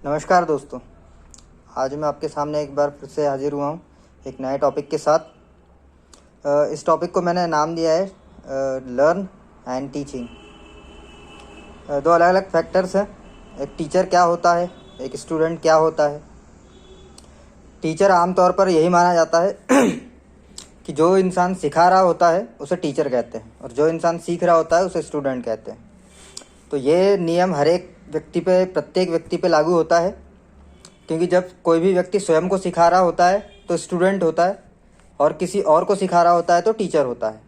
नमस्कार दोस्तों। आज मैं आपके सामने एक बार फिर से हाजिर हुआ हूँ एक नए टॉपिक के साथ। इस टॉपिक को मैंने नाम दिया है लर्न एंड टीचिंग। दो अलग अलग फैक्टर्स हैं। एक टीचर क्या होता है, एक स्टूडेंट क्या होता है। टीचर आमतौर पर यही माना जाता है कि जो इंसान सिखा रहा होता है उसे टीचर कहते हैं और जो इंसान सीख रहा होता है उसे स्टूडेंट कहते हैं। तो ये नियम हर एक व्यक्ति पे, प्रत्येक व्यक्ति पे लागू होता है, क्योंकि जब कोई भी व्यक्ति स्वयं को सिखा रहा होता है तो स्टूडेंट होता है और किसी और को सिखा रहा होता है तो टीचर होता है।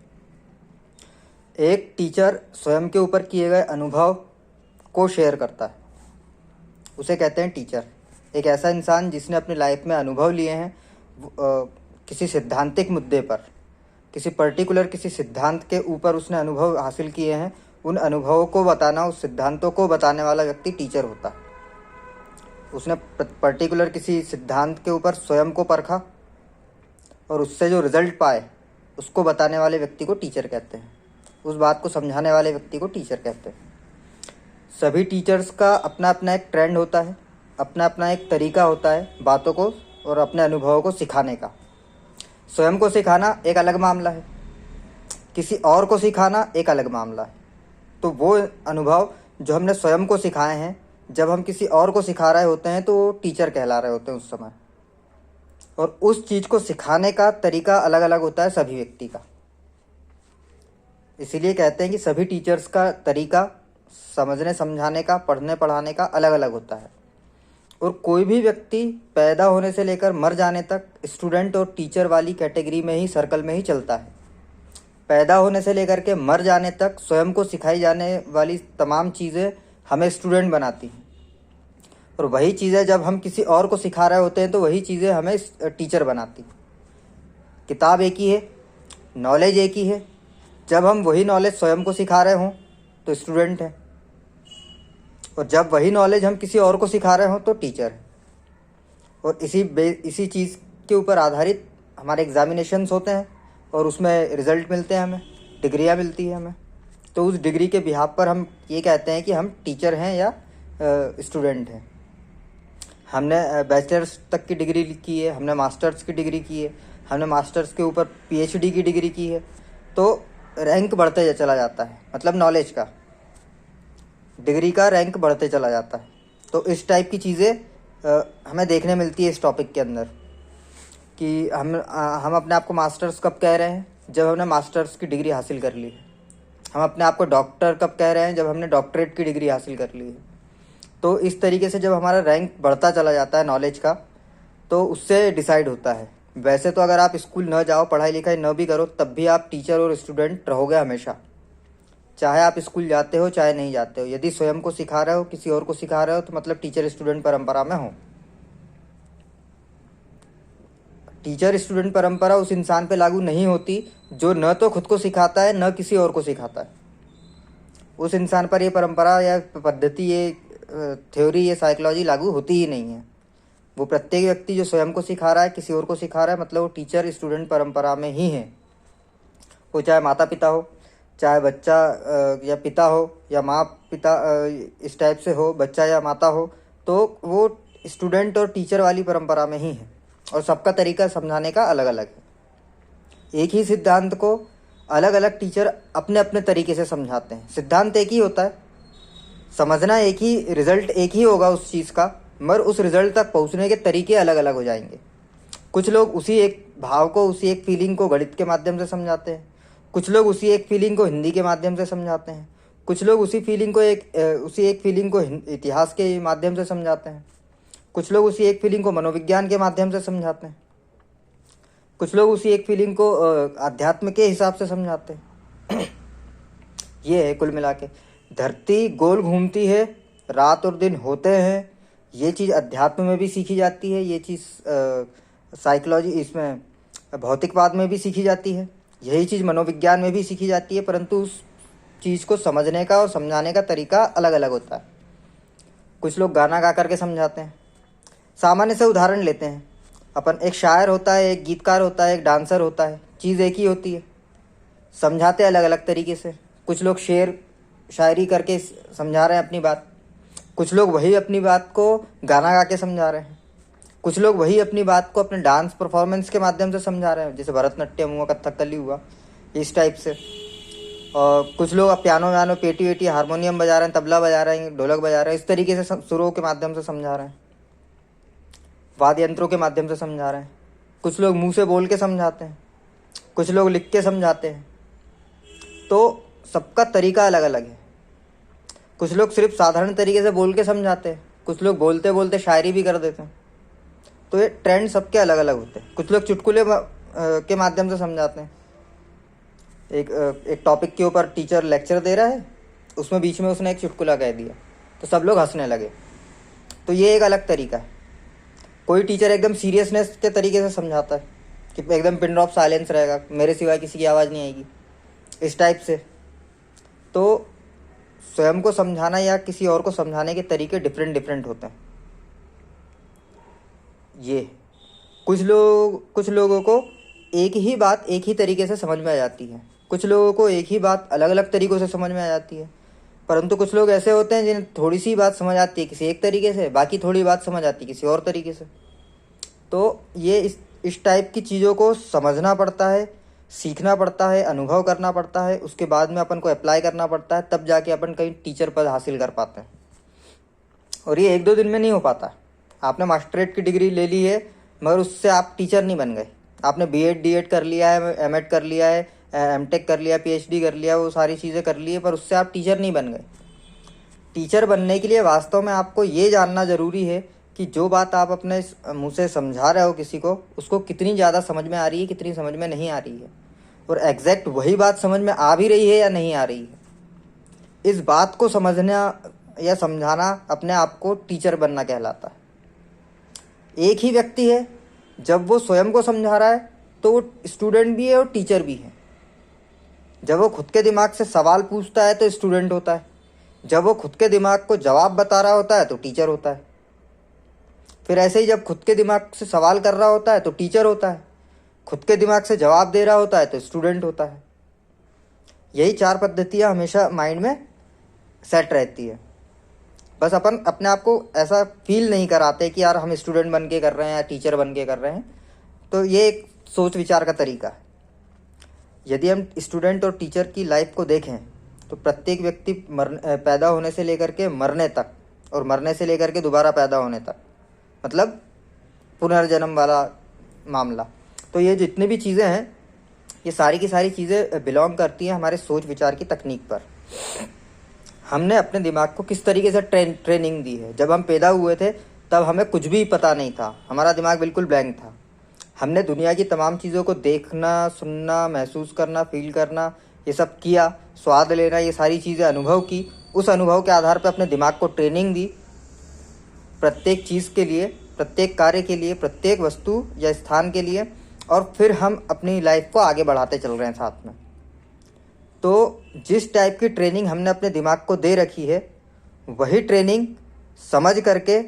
एक टीचर स्वयं के ऊपर किए गए अनुभव को शेयर करता है, उसे कहते हैं टीचर। एक ऐसा इंसान जिसने अपनी लाइफ में अनुभव लिए हैं किसी सिद्धांतिक मुद्दे पर, किसी सिद्धांत के ऊपर उसने अनुभव हासिल किए हैं, उन अनुभवों को बताना, उस सिद्धांतों को बताने वाला व्यक्ति टीचर होता है। उसने पर्टिकुलर किसी सिद्धांत के ऊपर स्वयं को परखा और उससे जो रिजल्ट पाए उसको बताने वाले व्यक्ति को टीचर कहते हैं। उस बात को समझाने वाले व्यक्ति को टीचर कहते हैं। सभी टीचर्स का अपना अपना एक ट्रेंड होता है, अपना अपना एक तरीका होता है बातों को और अपने अनुभवों को सिखाने का। स्वयं को सिखाना एक अलग मामला है, किसी और को सिखाना एक अलग मामला है। तो वो अनुभव जो हमने स्वयं को सिखाए हैं, जब हम किसी और को सिखा रहे होते हैं तो वो टीचर कहला रहे होते हैं उस समय। और उस चीज़ को सिखाने का तरीका अलग अलग होता है सभी व्यक्ति का। इसीलिए कहते हैं कि सभी टीचर्स का तरीका समझने समझाने का, पढ़ने पढ़ाने का अलग अलग होता है। और कोई भी व्यक्ति पैदा होने से लेकर मर जाने तक स्टूडेंट और टीचर वाली कैटेगरी में ही, सर्कल में ही चलता है। पैदा होने से लेकर के मर जाने तक स्वयं को सिखाई जाने वाली तमाम चीज़ें हमें स्टूडेंट बनाती हैं और वही चीज़ें जब हम किसी और को सिखा रहे होते हैं तो वही चीज़ें हमें टीचर बनाती। किताब एक ही है, नॉलेज एक ही है। जब हम वही नॉलेज स्वयं को सिखा रहे हों तो स्टूडेंट है, और जब वही नॉलेज हम किसी और को सिखा रहे हों तो टीचर है। और इसी चीज़ के ऊपर आधारित हमारे एग्जामिनेशंस होते हैं और उसमें रिज़ल्ट मिलते हैं, हमें डिग्रियाँ मिलती है हमें। तो उस डिग्री के बिहाफ पर हम ये कहते हैं कि हम टीचर हैं या स्टूडेंट हैं। हमने बैचलर्स तक की डिग्री की है, हमने मास्टर्स की डिग्री की है, हमने मास्टर्स के ऊपर पीएचडी की डिग्री की है, तो रैंक बढ़ते चला जाता है। मतलब नॉलेज का, डिग्री का रैंक बढ़ते चला जाता है। तो इस टाइप की चीज़ें हमें देखने मिलती है इस टॉपिक के अंदर कि हम अपने आप को मास्टर्स कब कह रहे हैं, जब हमने मास्टर्स की डिग्री हासिल कर ली है। हम अपने आप को डॉक्टर कब कह रहे हैं, जब हमने डॉक्टरेट की डिग्री हासिल कर ली है। तो इस तरीके से जब हमारा रैंक बढ़ता चला जाता है नॉलेज का, तो उससे डिसाइड होता है। वैसे तो अगर आप स्कूल न जाओ, पढ़ाई लिखाई न भी करो, तब भी आप टीचर और स्टूडेंट रहोगे हमेशा, चाहे आप स्कूल जाते हो चाहे नहीं जाते हो। यदि स्वयं को सिखा रहे हो, किसी और को सिखा रहे हो, तो मतलब टीचर स्टूडेंट परंपरा में हो। टीचर स्टूडेंट परंपरा उस इंसान पे लागू नहीं होती जो न तो खुद को सिखाता है न किसी और को सिखाता है। उस इंसान पर ये परंपरा या पद्धति, ये थ्योरी, ये साइकोलॉजी लागू होती ही नहीं है। वो प्रत्येक व्यक्ति जो स्वयं को सिखा रहा है, किसी और को सिखा रहा है, मतलब वो टीचर स्टूडेंट परंपरा में ही है। वो चाहे माता पिता हो, चाहे बच्चा या पिता हो, या माँ पिता, इस टाइप से हो, बच्चा या माता हो, तो वो स्टूडेंट और टीचर वाली परंपरा में ही है। और सबका तरीका समझाने का अलग अलग है। एक ही सिद्धांत को अलग अलग टीचर अपने अपने तरीके से समझाते हैं। सिद्धांत एक ही होता है, समझना एक ही, रिजल्ट एक ही होगा उस चीज़ का, मगर उस रिजल्ट तक पहुंचने के तरीके अलग अलग हो जाएंगे। कुछ लोग उसी एक भाव को, उसी एक फीलिंग को गणित के माध्यम से समझाते हैं, कुछ लोग उसी एक फीलिंग को हिंदी के माध्यम से समझाते हैं, कुछ लोग उसी एक फीलिंग को इतिहास के माध्यम से समझाते हैं, कुछ लोग उसी एक फीलिंग को मनोविज्ञान के माध्यम से समझाते हैं, कुछ लोग उसी एक फीलिंग को अध्यात्म के हिसाब से समझाते हैं। ये है कुल मिला के। धरती गोल घूमती है, रात और दिन होते हैं, ये चीज़ अध्यात्म में भी सीखी जाती है। ये चीज़ साइकोलॉजी, इसमें भौतिकवाद में भी सीखी जाती है। यही चीज़ मनोविज्ञान में भी सीखी जाती है, परंतु उस चीज़ को समझने का और समझाने का तरीका अलग अलग होता है। कुछ लोग गाना गा करके समझाते हैं। सामान्य से उदाहरण लेते हैं अपन, एक शायर होता है, एक गीतकार होता है, एक डांसर होता है, चीज़ एक ही होती है, समझाते अलग अलग तरीके से। कुछ लोग शेर शायरी करके समझा रहे हैं अपनी बात, कुछ लोग वही अपनी बात को गाना गा के समझा रहे हैं, कुछ लोग वही अपनी बात को अपने डांस परफॉर्मेंस के माध्यम से समझा रहे हैं, जैसे भरतनाट्यम हुआ, कथकली हुआ, इस टाइप से। और कुछ लोग अब पियानो व्यानो, पेटी वेटी, हारमोनियम बजा रहे हैं, तबला बजा रहे हैं, ढोलक बजा रहे हैं, इस तरीके से सुरों के माध्यम से समझा रहे हैं, वाद्य यंत्रों के माध्यम से समझा रहे हैं। कुछ लोग मुंह से बोल के समझाते हैं, कुछ लोग लिख के समझाते हैं। तो सबका तरीका अलग अलग है। कुछ लोग सिर्फ साधारण तरीके से बोल के समझाते हैं, कुछ लोग बोलते बोलते शायरी भी कर देते हैं। तो ये ट्रेंड सबके अलग अलग होते हैं। कुछ लोग चुटकुले के माध्यम से समझाते हैं। एक टॉपिक के ऊपर टीचर लेक्चर दे रहा है, उसमें बीच में उसने एक चुटकुला कह दिया तो सब लोग हंसने लगे। तो ये एक अलग तरीका है। कोई टीचर एकदम सीरियसनेस के तरीके से समझाता है कि एकदम पिन ड्रॉप साइलेंस रहेगा, मेरे सिवाय किसी की आवाज़ नहीं आएगी, इस टाइप से। तो स्वयं को समझाना या किसी और को समझाने के तरीके डिफरेंट डिफरेंट होते हैं। ये कुछ लोगों को एक ही बात एक ही तरीके से समझ में आ जाती है, कुछ लोगों को एक ही बात अलग अलग तरीक़ों से समझ में आ जाती है। परंतु कुछ लोग ऐसे होते हैं जिन्हें थोड़ी सी बात समझ आती है किसी एक तरीके से, बाकी थोड़ी बात समझ आती है किसी और तरीके से। तो ये इस टाइप की चीज़ों को समझना पड़ता है, सीखना पड़ता है, अनुभव करना पड़ता है, उसके बाद में अपन को अप्लाई करना पड़ता है, तब जाके अपन कहीं टीचर पद हासिल कर पाते हैं। और ये 1-2 दिन में नहीं हो पाता। आपने मास्टरेट की डिग्री ले ली है मगर उससे आप टीचर नहीं बन गए। आपने बीएड डीएड कर लिया है, एमएड कर लिया है, एमटेक कर लिया, पीएचडी कर लिया, वो सारी चीज़ें कर ली है, पर उससे आप टीचर नहीं बन गए। टीचर बनने के लिए वास्तव में आपको ये जानना ज़रूरी है कि जो बात आप अपने मुंह से समझा रहे हो किसी को, उसको कितनी ज़्यादा समझ में आ रही है, कितनी समझ में नहीं आ रही है, और एग्जैक्ट वही बात समझ में आ भी रही है या नहीं आ रही है। इस बात को समझना या समझाना अपने आप को टीचर बनना कहलाता है। एक ही व्यक्ति है, जब वो स्वयं को समझा रहा है तो वो स्टूडेंट भी है और टीचर भी है। जब वो खुद के दिमाग से सवाल पूछता है तो स्टूडेंट होता है, जब वो खुद के दिमाग को जवाब बता रहा होता है तो टीचर होता है। फिर ऐसे ही जब खुद के दिमाग से सवाल कर रहा होता है तो टीचर होता है, खुद के दिमाग से जवाब दे रहा होता है तो स्टूडेंट होता है। यही 4 पद्धतियाँ हमेशा माइंड में सेट रहती है। बस अपन अपने आप को ऐसा फील नहीं कराते कि यार हम स्टूडेंट बन के कर रहे हैं या टीचर बन के कर रहे हैं। तो ये एक सोच विचार का तरीका है। यदि हम स्टूडेंट और टीचर की लाइफ को देखें तो प्रत्येक व्यक्ति पैदा होने से लेकर के मरने तक, और मरने से लेकर के दोबारा पैदा होने तक, मतलब पुनर्जन्म वाला मामला। तो ये जितनी भी चीज़ें हैं, ये सारी की सारी चीज़ें बिलोंग करती हैं हमारे सोच विचार की तकनीक पर। हमने अपने दिमाग को किस तरीके से ट्रेनिंग दी है। जब हम पैदा हुए थे तब हमें कुछ भी पता नहीं था, हमारा दिमाग बिल्कुल ब्लैंक था। हमने दुनिया की तमाम चीज़ों को देखना, सुनना, महसूस करना, फील करना, ये सब किया, स्वाद लेना, ये सारी चीज़ें अनुभव की। उस अनुभव के आधार पर अपने दिमाग को ट्रेनिंग दी प्रत्येक चीज़ के लिए, प्रत्येक कार्य के लिए, प्रत्येक वस्तु या स्थान के लिए, और फिर हम अपनी लाइफ को आगे बढ़ाते चल रहे हैं साथ में। तो जिस टाइप की ट्रेनिंग हमने अपने दिमाग को दे रखी है, वही ट्रेनिंग समझ करके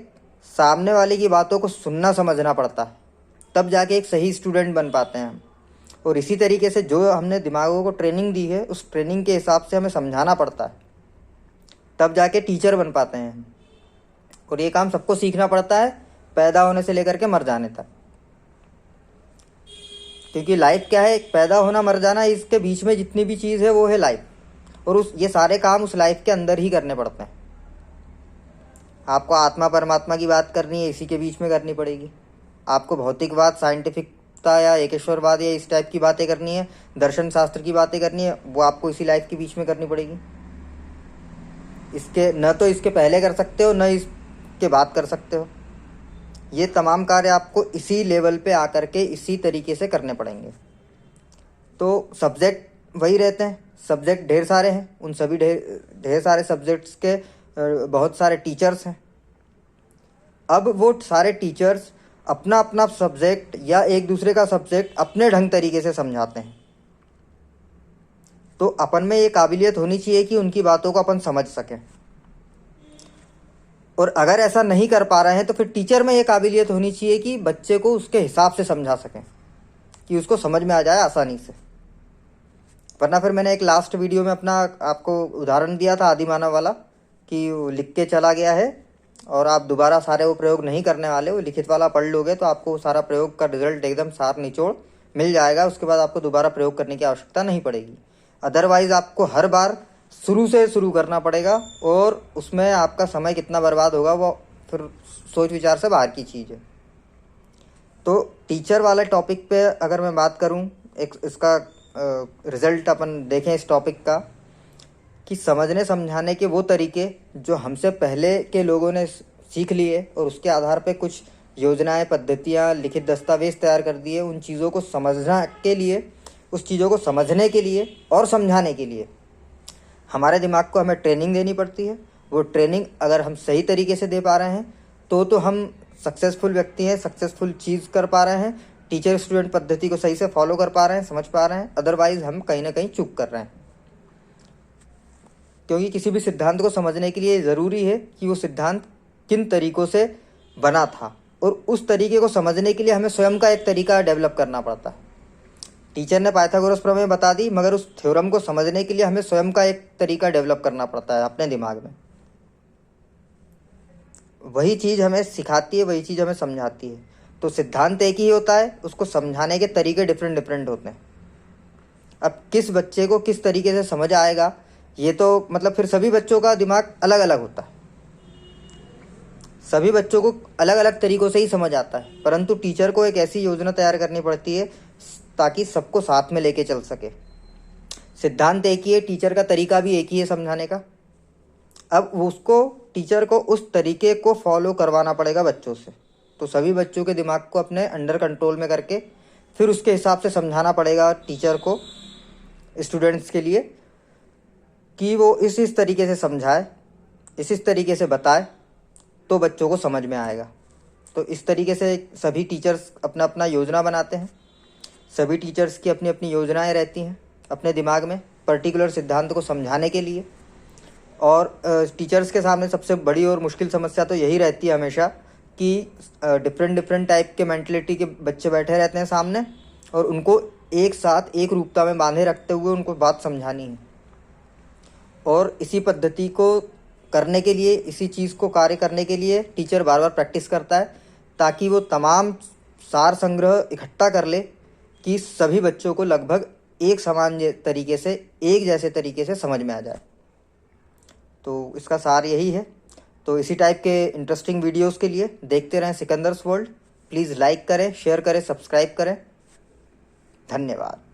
सामने वाले की बातों को सुनना समझना पड़ता है, तब जाके एक सही स्टूडेंट बन पाते हैं हम। और इसी तरीके से जो हमने दिमागों को ट्रेनिंग दी है, उस ट्रेनिंग के हिसाब से हमें समझाना पड़ता है, तब जाके टीचर बन पाते हैं हम। और ये काम सबको सीखना पड़ता है, पैदा होने से लेकर के मर जाने तक। क्योंकि लाइफ क्या है, एक पैदा होना, मर जाना, इसके बीच में जितनी भी चीज़ है वो है लाइफ। और ये सारे काम उस लाइफ के अंदर ही करने पड़ते हैं। आपको आत्मा परमात्मा की बात करनी है, इसी के बीच में करनी पड़ेगी। आपको भौतिकवाद, साइंटिफिकता या एकेश्वरवाद या इस टाइप की बातें करनी है, दर्शन शास्त्र की बातें करनी है, वो आपको इसी लाइफ के बीच में करनी पड़ेगी। इसके न तो इसके पहले कर सकते हो, न इसके बाद कर सकते हो। ये तमाम कार्य आपको इसी लेवल पे आकर के इसी तरीके से करने पड़ेंगे। तो सब्जेक्ट वही रहते हैं, सब्जेक्ट ढेर सारे हैं, उन सभी ढेर सारे सब्जेक्ट्स के बहुत सारे टीचर्स हैं। अब वो सारे टीचर्स अपना अपना सब्जेक्ट या एक दूसरे का सब्जेक्ट अपने ढंग तरीके से समझाते हैं। तो अपन में ये काबिलियत होनी चाहिए कि उनकी बातों को अपन समझ सकें। और अगर ऐसा नहीं कर पा रहे हैं तो फिर टीचर में ये काबिलियत होनी चाहिए कि बच्चे को उसके हिसाब से समझा सकें, कि उसको समझ में आ जाए आसानी से। वरना फिर मैंने एक लास्ट वीडियो में अपना आपको उदाहरण दिया था आदिमानव वाला, कि वो लिख के चला गया है और आप दोबारा सारे वो प्रयोग नहीं करने वाले, वो लिखित वाला पढ़ लोगे तो आपको सारा प्रयोग का रिजल्ट एकदम साफ निचोड़ मिल जाएगा। उसके बाद आपको दोबारा प्रयोग करने की आवश्यकता नहीं पड़ेगी। अदरवाइज़ आपको हर बार शुरू से शुरू करना पड़ेगा और उसमें आपका समय कितना बर्बाद होगा वो फिर सोच विचार से बाहर की चीज़ है। तो टीचर वाले टॉपिक पे अगर मैं बात करूं, एक इसका रिज़ल्ट अपन देखें इस टॉपिक का, कि समझने समझाने के वो तरीके जो हमसे पहले के लोगों ने सीख लिए और उसके आधार पे कुछ योजनाएं, पद्धतियां, लिखित दस्तावेज तैयार कर दिए। उन चीज़ों को समझना के लिए, उस चीज़ों को समझने के लिए और समझाने के लिए हमारे दिमाग को हमें ट्रेनिंग देनी पड़ती है। वो ट्रेनिंग अगर हम सही तरीके से दे पा रहे हैं तो हम सक्सेसफुल व्यक्ति हैं, सक्सेसफुल चीज़ कर पा रहे हैं, टीचर स्टूडेंट पद्धति को सही से फॉलो कर पा रहे हैं, समझ पा रहे हैं। अदरवाइज़ हम कहीं ना कहीं चूक कर रहे हैं, क्योंकि किसी भी सिद्धांत को समझने के लिए ज़रूरी है कि वो सिद्धांत किन तरीक़ों से बना था, और उस तरीके को समझने के लिए हमें स्वयं का एक तरीका डेवलप करना पड़ता है। टीचर ने पाइथागोरस प्रमेय बता दी, मगर उस थ्योरम को समझने के लिए हमें स्वयं का एक तरीका डेवलप करना पड़ता है अपने दिमाग में। वही चीज़ हमें सिखाती है, वही चीज़ हमें समझाती है। तो सिद्धांत एक ही होता है, उसको समझाने के तरीके डिफरेंट डिफरेंट होते हैं। अब किस बच्चे को किस तरीके से समझ आएगा, ये तो मतलब फिर सभी बच्चों का दिमाग अलग अलग होता है, सभी बच्चों को अलग अलग तरीक़ों से ही समझ आता है। परंतु टीचर को एक ऐसी योजना तैयार करनी पड़ती है ताकि सबको साथ में लेके चल सके। सिद्धांत एक ही है, टीचर का तरीका भी एक ही है समझाने का। अब उसको, टीचर को उस तरीके को फॉलो करवाना पड़ेगा बच्चों से। तो सभी बच्चों के दिमाग को अपने अंडर कंट्रोल में करके फिर उसके हिसाब से समझाना पड़ेगा टीचर को स्टूडेंट्स के लिए, कि वो इस तरीके से समझाए, इस तरीके से बताए तो बच्चों को समझ में आएगा। तो इस तरीके से सभी टीचर्स अपना अपना योजना बनाते हैं। सभी टीचर्स की अपनी अपनी योजनाएं रहती हैं अपने दिमाग में पर्टिकुलर सिद्धांत को समझाने के लिए। और टीचर्स के सामने सबसे बड़ी और मुश्किल समस्या तो यही रहती है हमेशा कि डिफरेंट टाइप के मेंटलिटी के बच्चे बैठे रहते हैं सामने, और उनको एक साथ एक रूपता में बांधे रखते हुए उनको बात समझानी है। और इसी पद्धति को करने के लिए, इसी चीज़ को कार्य करने के लिए टीचर बार बार प्रैक्टिस करता है, ताकि वो तमाम सार संग्रह इकट्ठा कर ले कि सभी बच्चों को लगभग एक समान तरीके से, एक जैसे तरीके से समझ में आ जाए। तो इसका सार यही है। तो इसी टाइप के इंटरेस्टिंग वीडियोस के लिए देखते रहें सिकंदर्स वर्ल्ड। प्लीज़ लाइक करें, शेयर करें, सब्सक्राइब करें। धन्यवाद।